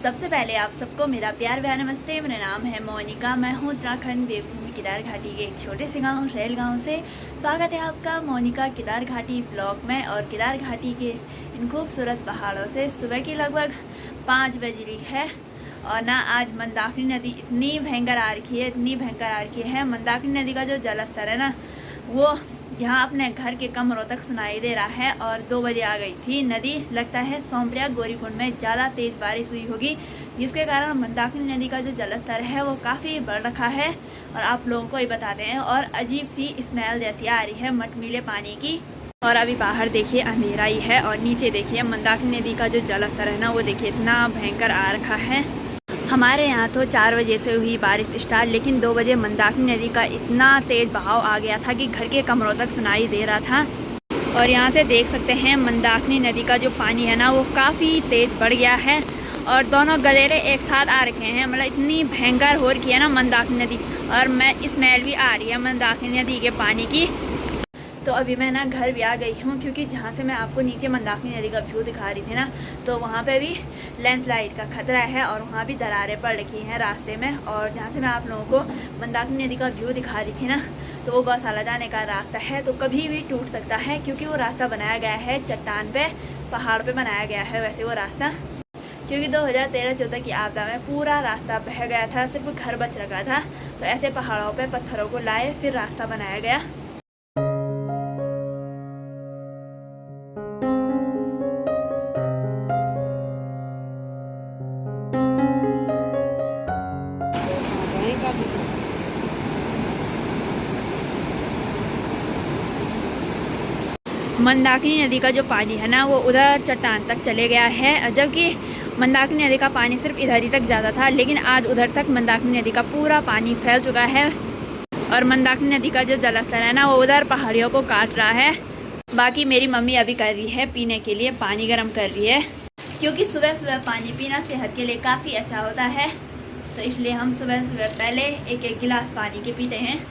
सबसे पहले आप सबको मेरा प्यार भरा नमस्ते। मेरा नाम है मोनिका। मैं हूँ उत्तराखंड देवभूमि केदार घाटी के एक छोटे से गांव रेल गांव से। स्वागत है आपका मोनिका केदार घाटी ब्लॉग में। और केदार घाटी के इन खूबसूरत पहाड़ों से सुबह की लगभग 5 बज रही है। और ना आज मंदाकिनी नदी इतनी भयंकर आ रखी है, मंदाकिनी नदी का जो जल स्तर है ना वो यहाँ अपने घर के कमरों तक सुनाई दे रहा है। और 2 बजे आ गई थी नदी। लगता है सोमप्रयाग गौरीकुंड में ज़्यादा तेज़ बारिश हुई होगी, जिसके कारण मंदाकिनी नदी का जो जलस्तर है वो काफ़ी बढ़ रखा है। और आप लोगों को ही बताते हैं। और अजीब सी स्मेल जैसी आ रही है मटमीले पानी की। और अभी बाहर देखिए अंधेरा ही है और नीचे देखिए मंदाकिनी नदी का जो जलस्तर है ना वो देखिए इतना भयंकर आ रखा है। हमारे यहाँ तो 4 बजे से हुई बारिश स्टार्ट, लेकिन 2 बजे मंदाकिनी नदी का इतना तेज़ बहाव आ गया था कि घर के कमरों तक सुनाई दे रहा था। और यहाँ से देख सकते हैं मंदाकिनी नदी का जो पानी है ना वो काफ़ी तेज़ बढ़ गया है। और दोनों गदेरे एक साथ आ रखे हैं, मतलब इतनी भयंकर हो रखी है ना मंदाकिनी नदी। और मैं स्मेल भी आ रही है मंदाकिनी नदी के पानी की। तो अभी मैं ना घर भी आ गई हूँ, क्योंकि जहाँ से मैं आपको नीचे मंदाकिनी नदी का व्यू दिखा रही थी ना तो वहाँ पे भी लैंडस्लाइड का खतरा है और वहाँ भी दरारें पड़ रखी हैं रास्ते में। और जहाँ से मैं आप लोगों को मंदाकिनी नदी का व्यू दिखा रही थी ना तो वो गौशाला जाने का रास्ता है, तो कभी भी टूट सकता है, क्योंकि वो रास्ता बनाया गया है चट्टान पे, पहाड़ पे बनाया गया है वैसे वो रास्ता। क्योंकि 2013-14 की आपदा में पूरा रास्ता बह गया था, सिर्फ घर बच रखा था। तो ऐसे पहाड़ों पे पत्थरों को लाए फिर रास्ता बनाया गया। मंदाकिनी नदी का जो पानी है ना वो उधर चट्टान तक चले गया है, जबकि मंदाकिनी नदी का पानी सिर्फ इधर ही तक ज़्यादा था। लेकिन आज उधर तक मंदाकिनी नदी का पूरा पानी फैल चुका है। और मंदाकिनी नदी का जो जलस्तर है ना वो उधर पहाड़ियों को काट रहा है। बाकी मेरी मम्मी अभी कर रही है पीने के लिए पानी गर्म कर रही है, क्योंकि सुबह सुबह पानी पीना सेहत के लिए काफ़ी अच्छा होता है। तो इसलिए हम सुबह सुबह पहले एक एक गिलास पानी के पीते हैं।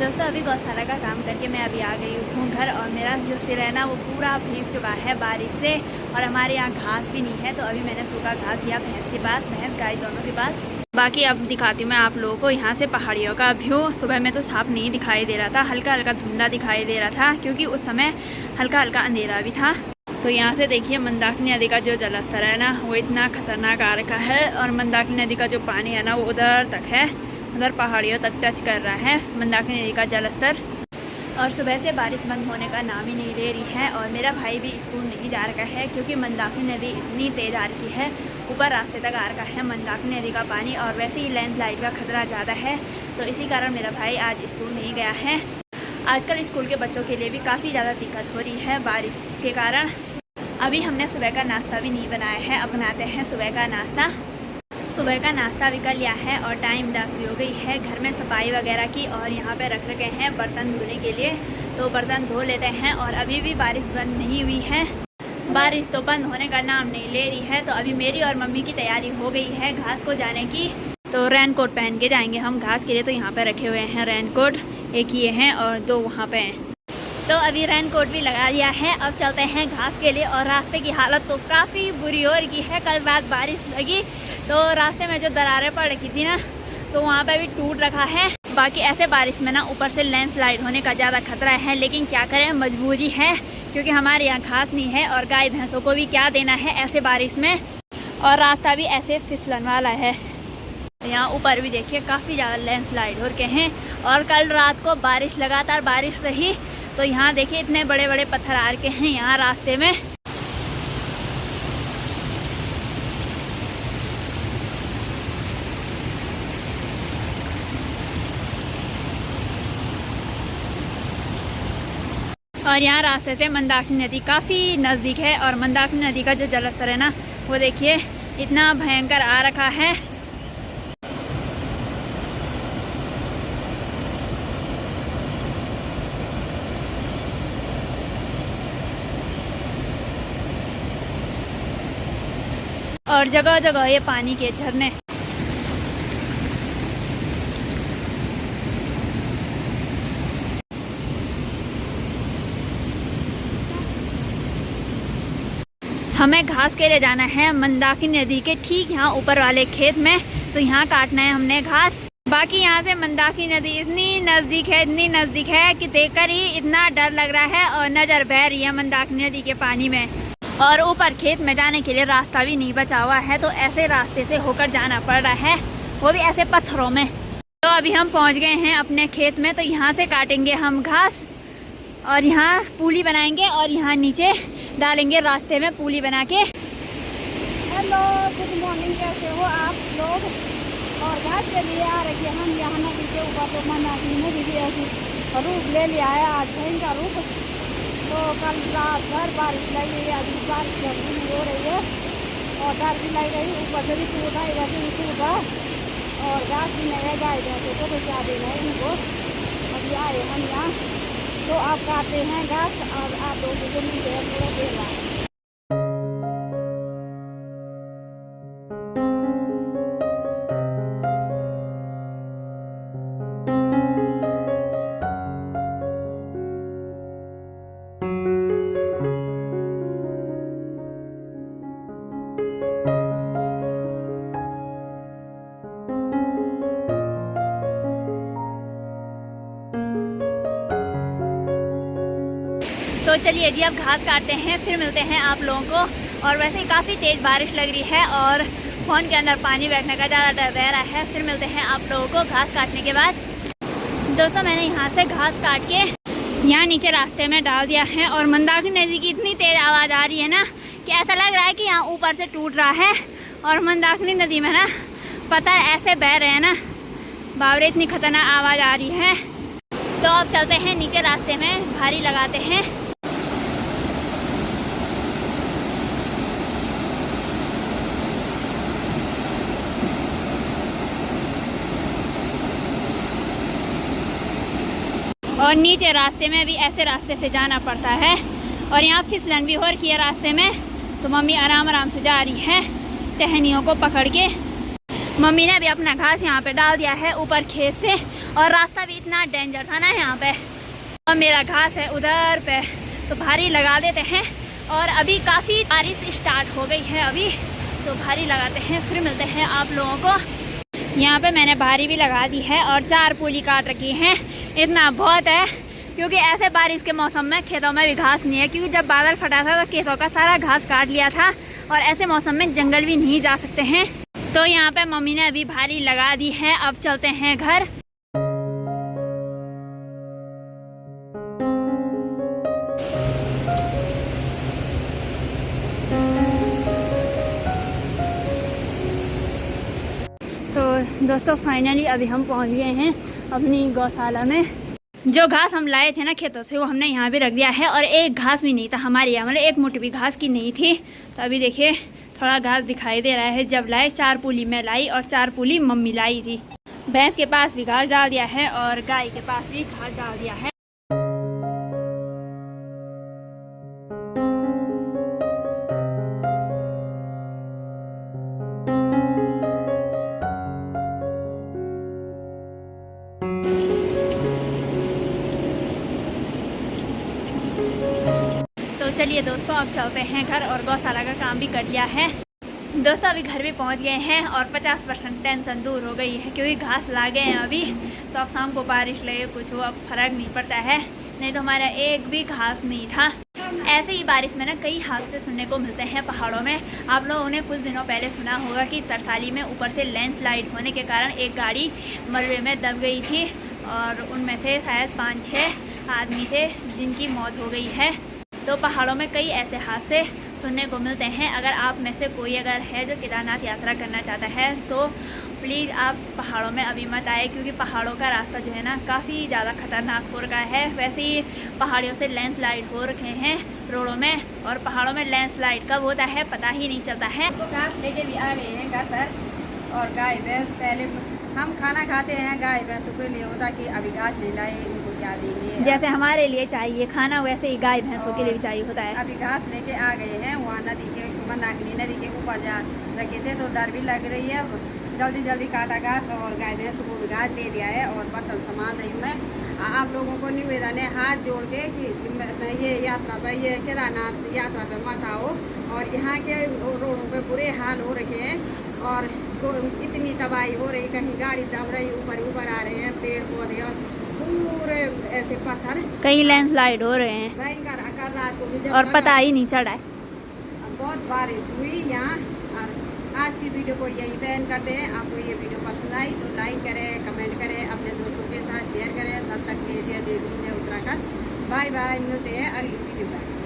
दोस्तों अभी गौशाला का काम करके मैं अभी आ गई हूँ घर। और मेरा जो सिर है ना वो पूरा भीग चुका है बारिश से। और हमारे यहाँ घास भी नहीं है, तो अभी मैंने सूखा घास दिया भैंस के पास, भैंस गाय दोनों के पास। बाकी अब दिखाती हूँ मैं आप लोगों को यहाँ से पहाड़ियों का व्यू। सुबह में तो साफ नहीं दिखाई दे रहा था, हल्का हल्का धुंधला दिखाई दे रहा था, क्योंकि उस समय हल्का हल्का अंधेरा भी था। तो यहाँ से देखिए मंदाकिनी नदी का जो जलस्तर है ना वो इतना खतरनाक आ रखा है। और मंदाकिनी नदी का जो पानी है ना वो उधर तक है, उधर पहाड़ियों तक टच कर रहा है मंदाकिनी नदी का जलस्तर। और सुबह से बारिश बंद होने का नाम ही नहीं ले रही है। और मेरा भाई भी स्कूल नहीं जा रखा है, क्योंकि मंदाकिनी नदी इतनी तेज़ आ रही है, ऊपर रास्ते तक आ रखा है मंदाकिनी नदी का पानी। और वैसे ही लैंडस्लाइड का खतरा ज़्यादा है, तो इसी कारण मेरा भाई आज स्कूल नहीं गया है। आजकल स्कूल के बच्चों के लिए भी काफ़ी ज़्यादा दिक्कत हो रही है बारिश के कारण। अभी हमने सुबह का नाश्ता भी नहीं बनाया है, अब बनाते हैं सुबह का नाश्ता। सुबह का नाश्ता भी कर लिया है और टाइम 10 भी हो गई है। घर में सफाई वगैरह की और यहाँ पे रख रखे हैं बर्तन धोने के लिए, तो बर्तन धो लेते हैं। और अभी भी बारिश बंद नहीं हुई है, बारिश तो बंद होने का नाम नहीं ले रही है। तो अभी मेरी और मम्मी की तैयारी हो गई है घास को जाने की। तो रेन कोट पहन के जाएंगे हम घास के लिए। तो यहाँ पे रखे हुए हैं रेन कोट, एक ये हैं और 2 वहाँ पे हैं। तो अभी रेन कोट भी लगा लिया है, अब चलते हैं घास के लिए। और रास्ते की हालत तो काफ़ी बुरी हो रही है। कल रात बारिश लगी तो रास्ते में जो दरारें पड़ रखी थी ना तो वहाँ पे भी टूट रखा है। बाकी ऐसे बारिश में ना ऊपर से लैंडस्लाइड होने का ज़्यादा खतरा है, लेकिन क्या करें मजबूरी है, क्योंकि हमारे यहाँ घास नहीं है और गाय भैंसों को भी क्या देना है ऐसे बारिश में। और रास्ता भी ऐसे फिसलन वाला है। यहाँ ऊपर भी देखिए काफ़ी ज़्यादा लैंडस्लाइड हो रखे हैं। और कल रात को बारिश लगातार बारिश रही, तो यहाँ देखिए इतने बड़े बड़े पत्थर आ रखे हैं यहाँ रास्ते में। और यहाँ रास्ते से मंदाकिनी नदी काफ़ी नज़दीक है। और मंदाकिनी नदी का जो जलस्तर है ना वो देखिए इतना भयंकर आ रखा है। और जगह जगह ये पानी के झरने। हमें घास के लिए जाना है मंदाकिनी नदी के ठीक यहाँ ऊपर वाले खेत में, तो यहाँ काटना है हमने घास। बाकी यहाँ से मंदाकिनी नदी इतनी नज़दीक है कि देखकर ही इतना डर लग रहा है और नज़र बह रही है मंदाकिनी नदी के पानी में। और ऊपर खेत में जाने के लिए रास्ता भी नहीं बचा हुआ है, तो ऐसे रास्ते से होकर जाना पड़ रहा है, वो भी ऐसे पत्थरों में। तो अभी हम पहुँच गए हैं अपने खेत में, तो यहाँ से काटेंगे हम घास और यहाँ पुली बनाएंगे और यहाँ नीचे डालेंगे रास्ते में पुली बना के। हेलो, गुड मॉर्निंग, कैसे हो आप लोग? और घास के लिए आ रही है हम यहाँ नदी के ऊपर। तो मंदाकिनी नदी भी ऐसी रूप ले लिया है आज, भयंकर रूप। तो कल रात भर बारिश लगी है, अभी बारिश जल्दी नहीं हो रही है और डर भी लग रही। ऊपर से भी टूटा, इधर से भी टूटा और घास भी नहीं है गाय भैंसे को, तो क्या देना है इनको। अभी आए हम यहाँ, तो आप काटते हैं घास और आप लोगों को मिलते हैं थोड़ा देर बाद। तो चलिए जी अब घास काटते हैं, फिर मिलते हैं आप लोगों को। और वैसे ही काफ़ी तेज़ बारिश लग रही है और फ़ोन के अंदर पानी बैठने का ज़्यादा डर रह रहा है। फिर मिलते हैं आप लोगों को घास काटने के बाद। दोस्तों मैंने यहाँ से घास काट के यहाँ नीचे रास्ते में डाल दिया है और मंदाकिनी नदी की इतनी तेज़ आवाज़ आ रही है ना कि ऐसा लग रहा है कि यहाँ ऊपर से टूट रहा है। और मंदाकिनी नदी में ना पता है ऐसे बह रहे हैं ना बावरे, इतनी खतरनाक आवाज़ आ रही है। तो अब चलते हैं नीचे रास्ते में, भारी लगाते हैं। और नीचे रास्ते में भी ऐसे रास्ते से जाना पड़ता है और यहाँ फिसलन भी हो रही है रास्ते में। तो मम्मी आराम आराम से जा रही है टहनियों को पकड़ के। मम्मी ने भी अपना घास यहाँ पे डाल दिया है ऊपर खेत से, और रास्ता भी इतना डेंजर था ना यहाँ पे। और मेरा घास है उधर पे, तो भारी लगा देते हैं। और अभी काफ़ी बारिश स्टार्ट हो गई है अभी, तो भारी लगाते हैं, फिर मिलते हैं आप लोगों को। यहाँ पे मैंने भारी भी लगा दी है और 4 पुली काट रखी हैं। इतना बहुत है क्योंकि ऐसे बारिश के मौसम में खेतों में भी घास नहीं है, क्योंकि जब बादल फटा था तो खेतों का सारा घास काट लिया था और ऐसे मौसम में जंगल भी नहीं जा सकते हैं। तो यहाँ पे मम्मी ने अभी भारी लगा दी है। अब चलते हैं घर। तो दोस्तों फाइनली अभी हम पहुँच गए हैं अपनी गौशाला में। जो घास हम लाए थे ना खेतों से, वो हमने यहाँ भी रख दिया है। और एक घास भी नहीं था हमारे यहाँ, मतलब एक मुट्ठी भी घास की नहीं थी। तो अभी देखिए थोड़ा घास दिखाई दे रहा है। जब लाए 4 पुली मैं लाई और 4 पुली मम्मी लाई थी। भैंस के पास भी घास डाल दिया है और गाय के पास भी घास डाल दिया है। चलिए दोस्तों अब चलते हैं घर, और गौशाला का काम भी कर लिया है। दोस्तों अभी घर भी पहुंच गए हैं और 50% टेंशन दूर हो गई है, क्योंकि घास ला गए हैं अभी। तो अब शाम को बारिश लगे कुछ हो, अब फर्क नहीं पड़ता है, नहीं तो हमारा एक भी घास नहीं था। ऐसे ही बारिश में ना कई हादसे सुनने को मिलते हैं पहाड़ों में। आप लोगों ने कुछ दिनों पहले सुना होगा कि तरसाली में ऊपर से लैंडस्लाइड होने के कारण एक गाड़ी मलबे में दब गई थी और उनमें से शायद 5-6 आदमी थे जिनकी मौत हो गई है। तो पहाड़ों में कई ऐसे हादसे सुनने को मिलते हैं। अगर आप में से कोई अगर है जो केदारनाथ यात्रा करना चाहता है तो प्लीज़ आप पहाड़ों में अभी मत आए, क्योंकि पहाड़ों का रास्ता जो है ना काफ़ी ज़्यादा खतरनाक हो रखा है। वैसे ही पहाड़ियों से लैंडस्लाइड हो रखे हैं रोडों में, और पहाड़ों में लैंडस्लाइड कब होता है पता ही नहीं चलता है। तो घास लेके भी आ गए हैं घर पर, और गाय भैंस पहले हम खाना खाते हैं, गाय भैंसों के लिए होता कि अभी घास नहीं लाए, इनको क्या देंगे। जैसे हमारे लिए चाहिए खाना, वैसे ही गाय भैंसों के लिए भी चाहिए होता है। अभी घास लेके आ गए हैं, वहाँ नदी के मंदाकिनी नदी के ऊपर जा रखे थे, तो डर भी लग रही है। जल्दी जल्दी काटा घास और गाय भैंसों को भी घास दे दिया है और बर्तन संभाल रही हूँ मैं। आप लोगों को निवेदन है हाथ जोड़ के कि ये यात्रा पर, ये केदारनाथ यात्रा पर मत आओ, और यहाँ के रोडों के बुरे हाल हो रखे हैं और इतनी तबाही हो रही, कहीं गाड़ी दब रही, ऊपर ऊपर आ रहे हैं पेड़ पौधे और पूरे ऐसे पत्थर, कई लैंडस्लाइड हो रहे हैं भयंकर आकार रात को भी जब और पता ही नहीं चढ़ा है। बहुत बारिश हुई यहाँ। और आज की वीडियो को यही बैन करते हैं। आपको ये वीडियो पसंद आई तो लाइक करें, कमेंट करें, अपने दोस्तों के साथ शेयर करें। तब तक के जय देव जय उत्तराखंड। बाय बाय, मिलते हैं अगली वीडियो में।